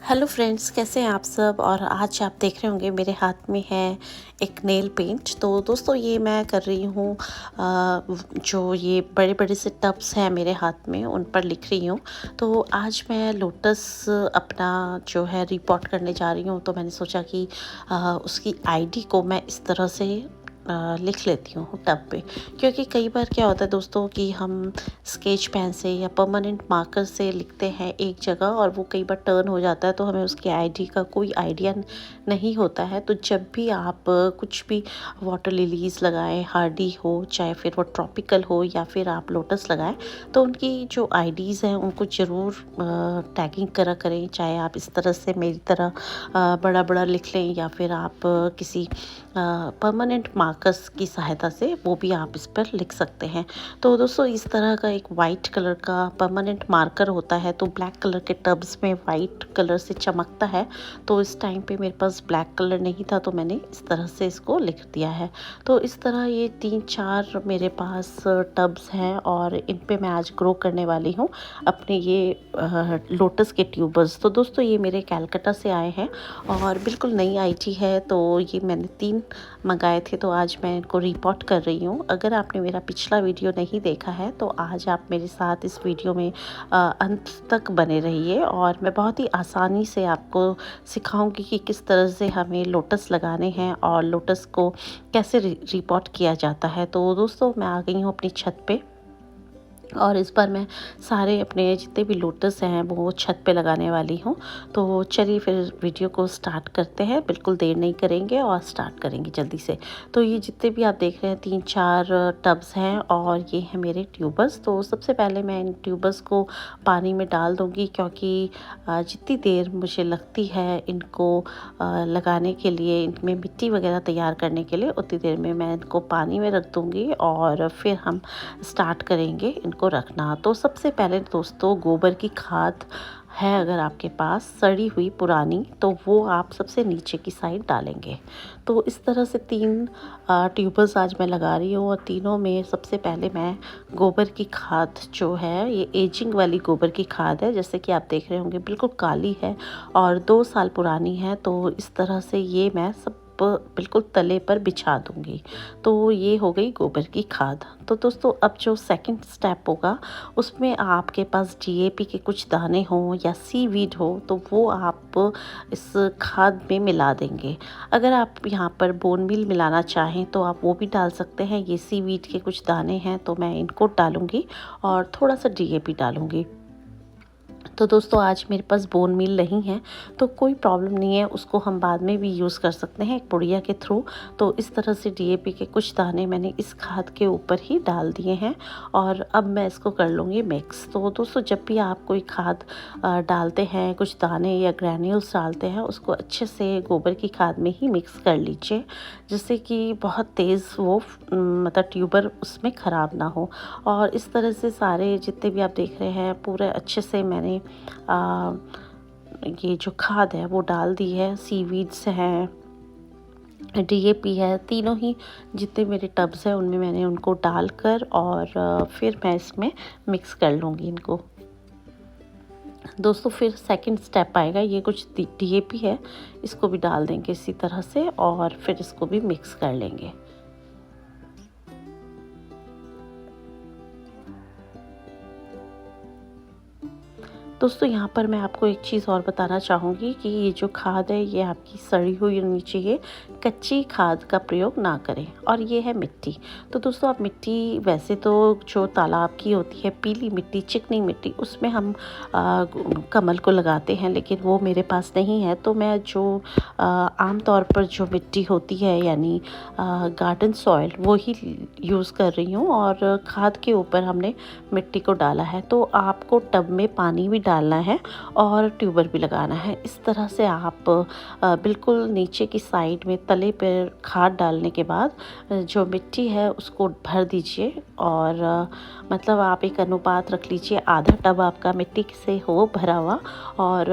Hello friends, कैसे हैं आप सब। और आज आप देख रहे होंगे मेरे हाथ में है एक नेल पेंट। तो दोस्तों ये मैं कर रही हूँ जो ये बड़े बड़े से टब्स हैं मेरे हाथ में उन पर लिख रही हूँ। तो आज मैं लोटस अपना जो है रिपोर्ट करने जा रही हूँ। तो मैंने सोचा कि उसकी आईडी को मैं इस तरह से लिख लेती हूँ टब पे, क्योंकि कई बार क्या होता है दोस्तों कि हम स्केच पेन से या परमानेंट मार्कर से लिखते हैं एक जगह और वो कई बार टर्न हो जाता है, तो हमें उसकी आईडी का कोई आइडिया नहीं होता है। तो जब भी आप कुछ भी वाटर लिलीज लगाएं, हार्डी हो चाहे फिर वो ट्रॉपिकल हो या फिर आप लोटस लगाएं, तो उनकी जो आईडीज़ हैं उनको ज़रूर टैगिंग करा करें। चाहे आप इस तरह से मेरी तरह बड़ा बड़ा लिख लें या फिर आप किसी परमानेंट मार्कर्स की सहायता से वो भी आप इस पर लिख सकते हैं। तो दोस्तों इस तरह का एक वाइट कलर का परमानेंट मार्कर होता है, तो ब्लैक कलर के टब्स में वाइट कलर से चमकता है। तो इस टाइम पे मेरे पास ब्लैक कलर नहीं था, तो मैंने इस तरह से इसको लिख दिया है। तो इस तरह ये 3-4 मेरे पास टब्स हैं और इन पे मैं आज ग्रो करने वाली हूँ अपने ये लोटस के ट्यूबर्स। तो दोस्तों ये मेरे कैलकटा से आए हैं और बिल्कुल नई आईडी है। तो ये मैंने 3 मंगाए थे, तो आज मैं इनको रिपोर्ट कर रही हूँ। अगर आपने मेरा पिछला वीडियो नहीं देखा है तो आज आप मेरे साथ इस वीडियो में अंत तक बने रहिए और मैं बहुत ही आसानी से आपको सिखाऊंगी कि किस तरह से हमें लोटस लगाने हैं और लोटस को कैसे रिपोर्ट किया जाता है। तो दोस्तों मैं आ गई हूँ अपनी छत पे और इस बार मैं सारे अपने जितने भी लोटस हैं वो छत पे लगाने वाली हूँ। तो चलिए फिर वीडियो को स्टार्ट करते हैं, बिल्कुल देर नहीं करेंगे और स्टार्ट करेंगे जल्दी से। तो ये जितने भी आप देख रहे हैं 3-4 टब्स हैं और ये हैं मेरे ट्यूबर्स। तो सबसे पहले मैं इन ट्यूबर्स को पानी में डाल दूँगी, क्योंकि जितनी देर मुझे लगती है इनको लगाने के लिए, इनमें मिट्टी वगैरह तैयार करने के लिए, उतनी देर में मैं इनको पानी में रख दूँगी और फिर हम स्टार्ट करेंगे इनको रखना। तो सबसे पहले दोस्तों गोबर की खाद है अगर आपके पास सड़ी हुई पुरानी, तो वो आप सबसे नीचे की साइड डालेंगे। तो इस तरह से 3 ट्यूबर्स आज मैं लगा रही हूँ और तीनों में सबसे पहले मैं गोबर की खाद जो है, ये एजिंग वाली गोबर की खाद है, जैसे कि आप देख रहे होंगे बिल्कुल काली है और 2 साल पुरानी है। तो इस तरह से ये मैं सब बिल्कुल तले पर बिछा दूंगी। तो ये हो गई गोबर की खाद। तो दोस्तों अब जो सेकंड स्टेप होगा उसमें आपके पास डीएपी के कुछ दाने हों या सीवीड हो, तो वो आप इस खाद में मिला देंगे। अगर आप यहाँ पर बोन मील मिलाना चाहें तो आप वो भी डाल सकते हैं। ये सीवीड के कुछ दाने हैं तो मैं इनको डालूंगी और थोड़ा सा डीएपी डालूंगी। तो दोस्तों आज मेरे पास बोन मील नहीं है तो कोई प्रॉब्लम नहीं है, उसको हम बाद में भी यूज़ कर सकते हैं एक पुड़िया के थ्रू। तो इस तरह से डीएपी के कुछ दाने मैंने इस खाद के ऊपर ही डाल दिए हैं और अब मैं इसको कर लूँगी मिक्स। तो दोस्तों जब भी आप कोई खाद डालते हैं, कुछ दाने या ग्रैन्यूल्स डालते हैं, उसको अच्छे से गोबर की खाद में ही मिक्स कर लीजिए, जिससे कि बहुत तेज़ वो मतलब ट्यूबर उसमें ख़राब ना हो। और इस तरह से सारे जितने भी आप देख रहे हैं पूरे अच्छे से मैंने ये जो खाद है वो डाल दी है। सीवीड्स हैं, डीएपी है, तीनों ही जितने मेरे टब्स हैं उनमें मैंने उनको डालकर और फिर मैं इसमें मिक्स कर लूँगी इनको। दोस्तों फिर सेकंड स्टेप आएगा, ये कुछ डीएपी है, इसको भी डाल देंगे इसी तरह से और फिर इसको भी मिक्स कर लेंगे। दोस्तों यहाँ पर मैं आपको एक चीज़ और बताना चाहूँगी कि ये जो खाद है ये आपकी सड़ी हुई होनी चाहिए, कच्ची खाद का प्रयोग ना करें। और ये है मिट्टी। तो दोस्तों आप मिट्टी वैसे तो जो तालाब की होती है पीली मिट्टी, चिकनी मिट्टी, उसमें हम कमल को लगाते हैं, लेकिन वो मेरे पास नहीं है। तो मैं जो आम तौर पर जो मिट्टी होती है यानी गार्डन सॉइल वो ही यूज़ कर रही हूँ और खाद के ऊपर हमने मिट्टी को डाला है। तो आपको टब में पानी भी डालना है और ट्यूबर भी लगाना है। इस तरह से आप बिल्कुल नीचे की साइड में तले पर खाद डालने के बाद जो मिट्टी है उसको भर दीजिए और मतलब आप एक अनुपात रख लीजिए, आधा टब आपका मिट्टी से हो भरा हुआ और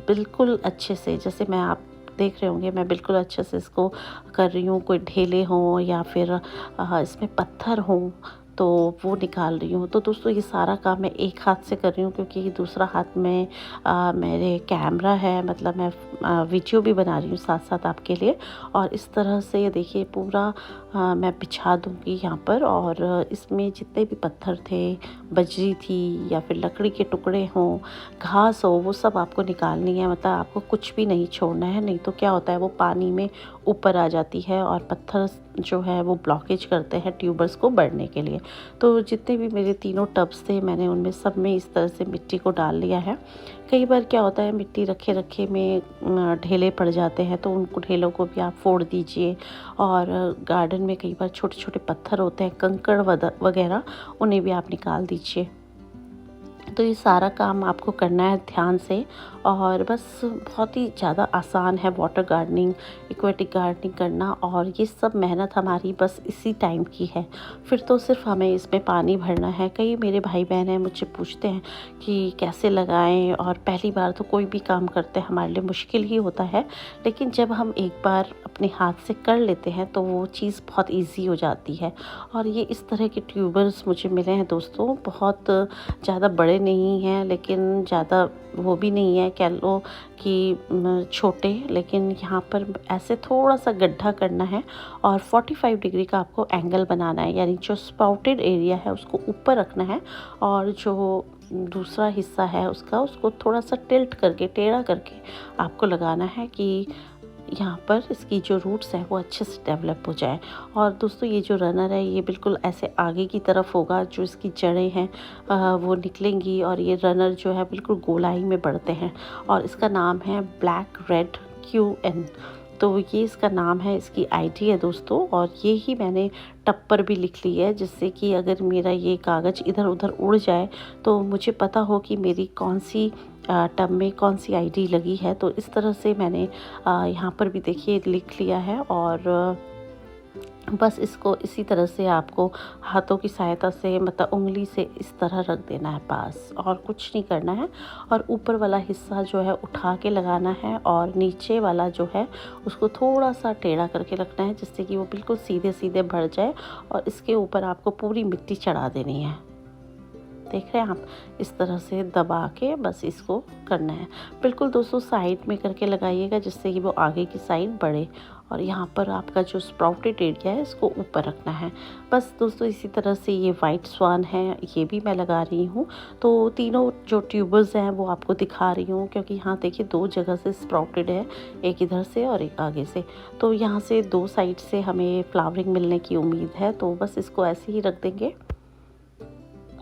बिल्कुल अच्छे से, जैसे मैं आप देख रहे होंगे मैं बिल्कुल अच्छे से इसको कर रही हूँ। कोई ढेले हों या फिर इसमें पत्थर हों तो वो निकाल रही हूँ। तो दोस्तों ये सारा काम मैं एक हाथ से कर रही हूँ, क्योंकि दूसरा हाथ में मेरे कैमरा है, मतलब मैं वीडियो भी बना रही हूँ साथ साथ आपके लिए। और इस तरह से ये देखिए पूरा मैं बिछा दूँगी यहाँ पर, और इसमें जितने भी पत्थर थे, बजरी थी या फिर लकड़ी के टुकड़े हों, घास हो, वो सब आपको निकालनी है। मतलब आपको कुछ भी नहीं छोड़ना है, नहीं तो क्या होता है वो पानी में ऊपर आ जाती है और पत्थर जो है वो ब्लॉकेज करते हैं ट्यूबर्स को बढ़ने के लिए। तो जितने भी मेरे तीनों टब्स थे, मैंने उनमें सब में इस तरह से मिट्टी को डाल लिया है। कई बार क्या होता है मिट्टी रखे रखे में ढेले पड़ जाते हैं, तो उनको ढेलों को भी आप फोड़ दीजिए। और गार्डन में कई बार छोटे छोटे पत्थर होते हैं, कंकड़ वगैरह, उन्हें भी आप निकाल दीजिए। तो ये सारा काम आपको करना है ध्यान से, और बस बहुत ही ज़्यादा आसान है वाटर गार्डनिंग, एक्वेटिक गार्डनिंग करना। और ये सब मेहनत हमारी बस इसी टाइम की है, फिर तो सिर्फ हमें इसमें पानी भरना है। कई मेरे भाई बहन हैं मुझसे पूछते हैं कि कैसे लगाएं, और पहली बार तो कोई भी काम करते हैं हमारे लिए मुश्किल ही होता है, लेकिन जब हम एक बार अपने हाथ से कर लेते हैं तो वो चीज़ बहुत ईजी हो जाती है। और ये इस तरह के ट्यूबर्स मुझे मिले हैं दोस्तों, बहुत ज़्यादा बड़े नहीं हैं, लेकिन ज़्यादा वो भी नहीं है कह लो कि छोटे। लेकिन यहाँ पर ऐसे थोड़ा सा गड्ढा करना है और 45 डिग्री का आपको एंगल बनाना है, यानी जो स्पाउटेड एरिया है उसको ऊपर रखना है, और जो दूसरा हिस्सा है उसको थोड़ा सा टिल्ट करके, टेढ़ा करके आपको लगाना है कि यहाँ पर इसकी जो रूट्स है वो अच्छे से डेवलप हो जाए। और दोस्तों ये जो रनर है ये बिल्कुल ऐसे आगे की तरफ होगा, जो इसकी जड़ें हैं वो निकलेंगी, और ये रनर जो है बिल्कुल गोलाई में बढ़ते हैं। और इसका नाम है ब्लैक रेड QN। तो ये इसका नाम है, इसकी आईडी है दोस्तों। और ये ही मैंने टब पर भी लिख ली है, जिससे कि अगर मेरा ये कागज़ इधर उधर उड़ जाए तो मुझे पता हो कि मेरी कौन सी टब में कौन सी आईडी लगी है। तो इस तरह से मैंने यहाँ पर भी देखिए लिख लिया है। और बस इसको इसी तरह से आपको हाथों की सहायता से, मतलब उंगली से इस तरह रख देना है पास, और कुछ नहीं करना है। और ऊपर वाला हिस्सा जो है उठा के लगाना है, और नीचे वाला जो है उसको थोड़ा सा टेढ़ा करके रखना है, जिससे कि वो बिल्कुल सीधे सीधे बढ़ जाए। और इसके ऊपर आपको पूरी मिट्टी चढ़ा देनी है। देख रहे हैं आप, इस तरह से दबा के बस इसको करना है। बिल्कुल दोस्तों साइड में करके लगाइएगा, जिससे कि वो आगे की साइड बढ़े। और यहाँ पर आपका जो स्प्राउटेड एरिया है इसको ऊपर रखना है। बस दोस्तों इसी तरह से ये वाइट स्वान है, ये भी मैं लगा रही हूँ। तो तीनों जो ट्यूबर्स हैं वो आपको दिखा रही हूँ, क्योंकि यहाँ देखिए 2 जगह से स्प्राउटेड है, एक इधर से और एक आगे से। तो यहाँ से 2 साइड से हमें फ्लावरिंग मिलने की उम्मीद है। तो बस इसको ऐसे ही रख देंगे,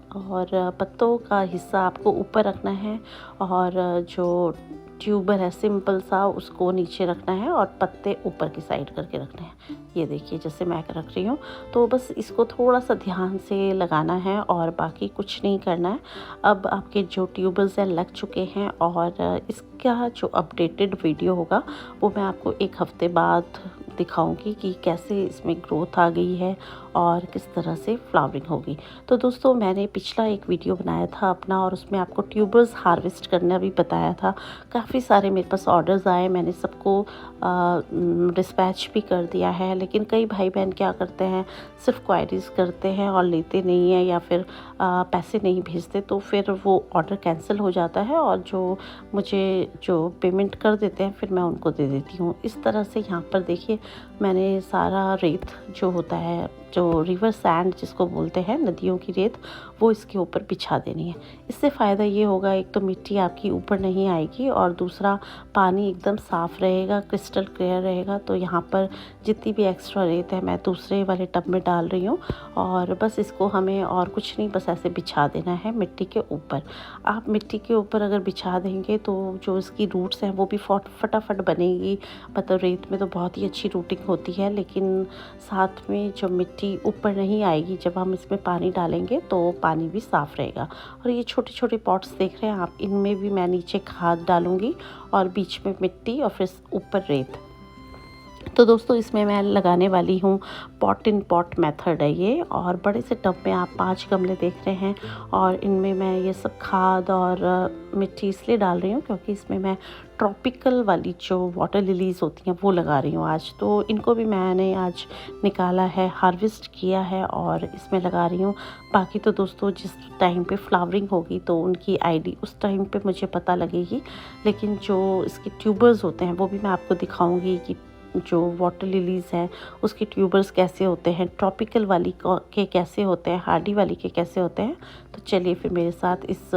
और पत्तों का हिस्सा आपको ऊपर रखना है, और जो ट्यूबर है सिंपल सा उसको नीचे रखना है, और पत्ते ऊपर की साइड करके रखने हैं। ये देखिए जैसे मैं रख रही हूँ। तो बस इसको थोड़ा सा ध्यान से लगाना है, और बाकी कुछ नहीं करना है। अब आपके जो ट्यूबर्स हैं लग चुके हैं, और इसका जो अपडेटेड वीडियो होगा वो मैं आपको 1 हफ्ते बाद दिखाऊंगी कि कैसे इसमें ग्रोथ आ गई है और किस तरह से फ्लावरिंग होगी। तो दोस्तों मैंने पिछला एक वीडियो बनाया था अपना, और उसमें आपको ट्यूबर्स हार्वेस्ट करना भी बताया था। काफ़ी सारे मेरे पास ऑर्डर्स आए, मैंने सबको डिस्पैच भी कर दिया है। लेकिन कई भाई बहन क्या करते हैं, सिर्फ क्वायरीज करते हैं और लेते नहीं हैं, या फिर पैसे नहीं भेजते, तो फिर वो ऑर्डर कैंसिल हो जाता है, और जो मुझे जो पेमेंट कर देते हैं फिर मैं उनको दे देती हूँ। इस तरह से यहाँ पर देखिए मैंने सारा रेत जो होता है, जो रिवर सैंड जिसको बोलते हैं, नदियों की रेत, वो इसके ऊपर बिछा देनी है। इससे फ़ायदा ये होगा, एक तो मिट्टी आपकी ऊपर नहीं आएगी, और दूसरा पानी एकदम साफ़ रहेगा, क्रिस्टल क्लियर रहेगा। तो यहाँ पर जितनी भी एक्स्ट्रा रेत है मैं दूसरे वाले टब में डाल रही हूँ, और बस इसको हमें और कुछ नहीं, बस ऐसे बिछा देना है मिट्टी के ऊपर। आप मिट्टी के ऊपर अगर बिछा देंगे तो जो इसकी रूट्स हैं वो भी फटाफट बनेगी। मतलब रेत में तो बहुत ही अच्छी रूटिंग होती है, लेकिन साथ में जो मिट्टी ऊपर नहीं आएगी, जब हम इसमें पानी डालेंगे तो पानी भी साफ़ रहेगा। और ये छोटे छोटे पॉट्स देख रहे हैं आप, इनमें भी मैं नीचे खाद डालूंगी, और बीच में मिट्टी, और फिर ऊपर रेत। तो दोस्तों इसमें मैं लगाने वाली हूँ पॉट इन पॉट मेथड है ये, और बड़े से टब में आप 5 गमले देख रहे हैं, और इनमें मैं ये सब खाद और मिट्टी इसलिए डाल रही हूँ क्योंकि इसमें मैं ट्रॉपिकल वाली जो वाटर लिलीज़ होती हैं वो लगा रही हूँ आज। तो इनको भी मैंने आज निकाला है, हार्वेस्ट किया है और इसमें लगा रही हूँ। बाकी तो दोस्तों जिस टाइम पे फ्लावरिंग होगी तो उनकी आईडी उस टाइम पे मुझे पता लगेगी, लेकिन जो इसके ट्यूबर्स होते हैं वो भी मैं आपको दिखाऊंगी कि जो वाटर लिलीज़ हैं उसके ट्यूबर्स कैसे होते हैं, ट्रॉपिकल वाली के कैसे होते हैं, हार्डी वाली के कैसे होते हैं। तो चलिए फिर मेरे साथ इस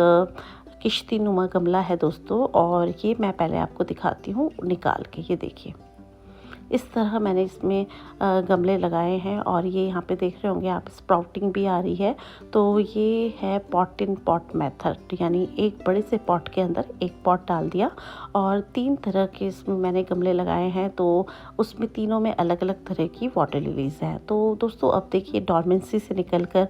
किश्ती नुमा गमला है दोस्तों, और ये मैं पहले आपको दिखाती हूँ निकाल के। ये देखिए इस तरह मैंने इसमें गमले लगाए हैं, और ये यहाँ पे देख रहे होंगे आप स्प्राउटिंग भी आ रही है। तो ये है पॉट इन पॉट मेथड, यानी एक बड़े से पॉट के अंदर एक पॉट डाल दिया और 3 तरह के इसमें मैंने गमले लगाए हैं। तो उसमें तीनों में अलग अलग तरह की वाटर लिलीज़ हैं। तो दोस्तों अब देखिए डॉर्मेंसी से निकल कर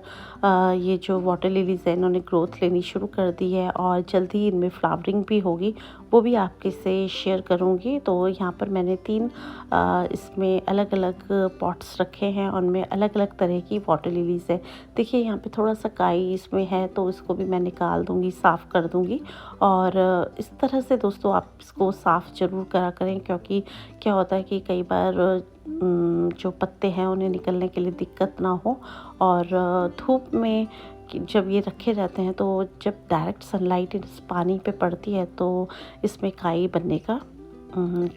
ये जो वाटर लिलीज़ है इन्होंने ग्रोथ लेनी शुरू कर दी है, और जल्दी ही इनमें फ्लावरिंग भी होगी, वो भी आपके से शेयर करूँगी। तो यहाँ पर मैंने 3 इसमें अलग अलग पॉट्स रखे हैं, उनमें अलग अलग तरह की वाटर लिलीज़ है। देखिए यहाँ पे थोड़ा सा काई इसमें है, तो इसको भी मैं निकाल दूँगी, साफ़ कर दूँगी। और इस तरह से दोस्तों आप इसको साफ़ ज़रूर करा करें, क्योंकि क्या होता है कि कई बार जो पत्ते हैं उन्हें निकलने के लिए दिक्कत ना हो। और धूप में जब ये रखे रहते हैं तो जब डायरेक्ट सनलाइट इस पानी पे पड़ती है तो इसमें काई बनने का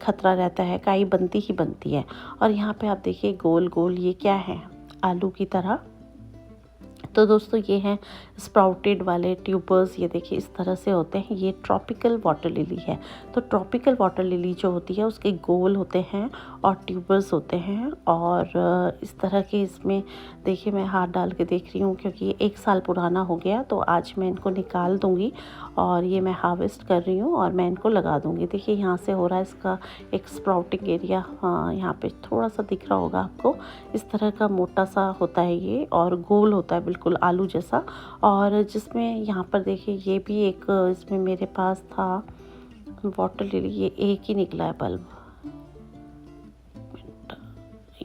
खतरा रहता है, काई बनती ही बनती है। और यहाँ पे आप देखिए गोल गोल ये क्या है, आलू की तरह। तो दोस्तों ये हैं स्प्राउटेड वाले ट्यूबर्स, ये देखिए इस तरह से होते हैं। ये ट्रॉपिकल वाटर लिली है। तो ट्रॉपिकल वाटर लिली जो होती है उसके गोल होते हैं और ट्यूबर्स होते हैं, और इस तरह के इसमें देखिए मैं हाथ डाल के देख रही हूँ क्योंकि ये 1 साल पुराना हो गया। तो आज मैं इनको निकाल दूँगी और ये मैं हार्वेस्ट कर रही हूँ और मैं इनको लगा दूँगी। देखिए यहाँ से हो रहा है इसका एक स्प्राउटिंग एरिया, हाँ यहाँ पे थोड़ा सा दिख रहा होगा आपको। इस तरह का मोटा सा होता है ये, और गोल होता है बिल्कुल आलू जैसा। और जिसमें यहाँ पर देखिए ये भी एक इसमें मेरे पास था वाटर लिली, ये एक ही निकला है बल्ब।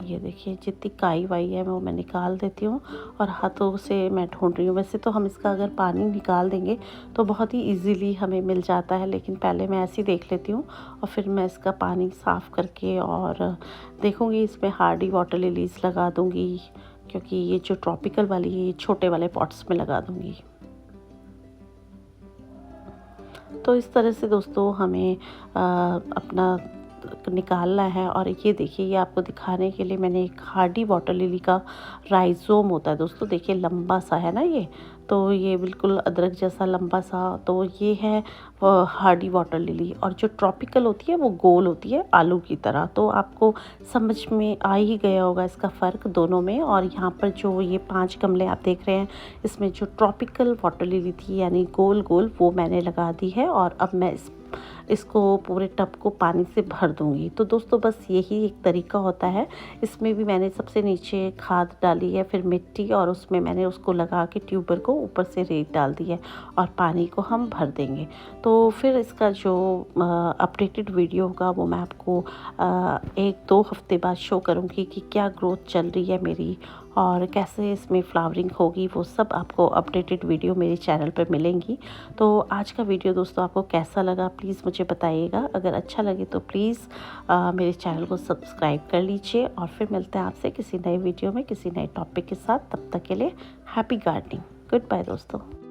ये देखिए जितनी काई वाई है वो मैं निकाल देती हूँ और हाथों से मैं ढूंढ रही हूँ। वैसे तो हम इसका अगर पानी निकाल देंगे तो बहुत ही इजीली हमें मिल जाता है, लेकिन पहले मैं ऐसे ही देख लेती हूँ और फिर मैं इसका पानी साफ़ करके और देखूँगी। इसमें हार्डी वाटर लिलीज़ लगा दूँगी, क्योंकि ये जो ट्रॉपिकल वाली है ये छोटे वाले पॉट्स में लगा दूँगी। तो इस तरह से दोस्तों हमें अपना निकालना है। और ये देखिए ये आपको दिखाने के लिए मैंने एक हार्डी वाटर लिली का राइजोम होता है दोस्तों, देखिए लंबा सा है ना ये, तो ये बिल्कुल अदरक जैसा लंबा सा, तो ये है हार्डी वाटर लिली। और जो ट्रॉपिकल होती है वो गोल होती है आलू की तरह। तो आपको समझ में आ ही गया होगा इसका फ़र्क दोनों में। और यहाँ पर जो ये 5 गमले आप देख रहे हैं इसमें जो ट्रॉपिकल वाटर लिली थी यानी गोल गोल, वो मैंने लगा दी है। और अब मैं इसको पूरे टब को पानी से भर दूंगी। तो दोस्तों बस यही एक तरीका होता है। इसमें भी मैंने सबसे नीचे खाद डाली है, फिर मिट्टी, और उसमें मैंने उसको लगा के ट्यूबर को ऊपर से रेत डाल दी है और पानी को हम भर देंगे। तो फिर इसका जो अपडेटेड वीडियो होगा वो मैं आपको 1-2 हफ्ते बाद शो करूँगी कि क्या ग्रोथ चल रही है मेरी और कैसे इसमें फ्लावरिंग होगी। वो सब आपको अपडेटेड वीडियो मेरे चैनल पर मिलेंगी। तो आज का वीडियो दोस्तों आपको कैसा लगा प्लीज़ मुझे बताइएगा। अगर अच्छा लगे तो प्लीज़ मेरे चैनल को सब्सक्राइब कर लीजिए, और फिर मिलते हैं आपसे किसी नए वीडियो में किसी नए टॉपिक के साथ। तब तक के लिए हैप्पी गार्डनिंग, गुड बाय दोस्तों।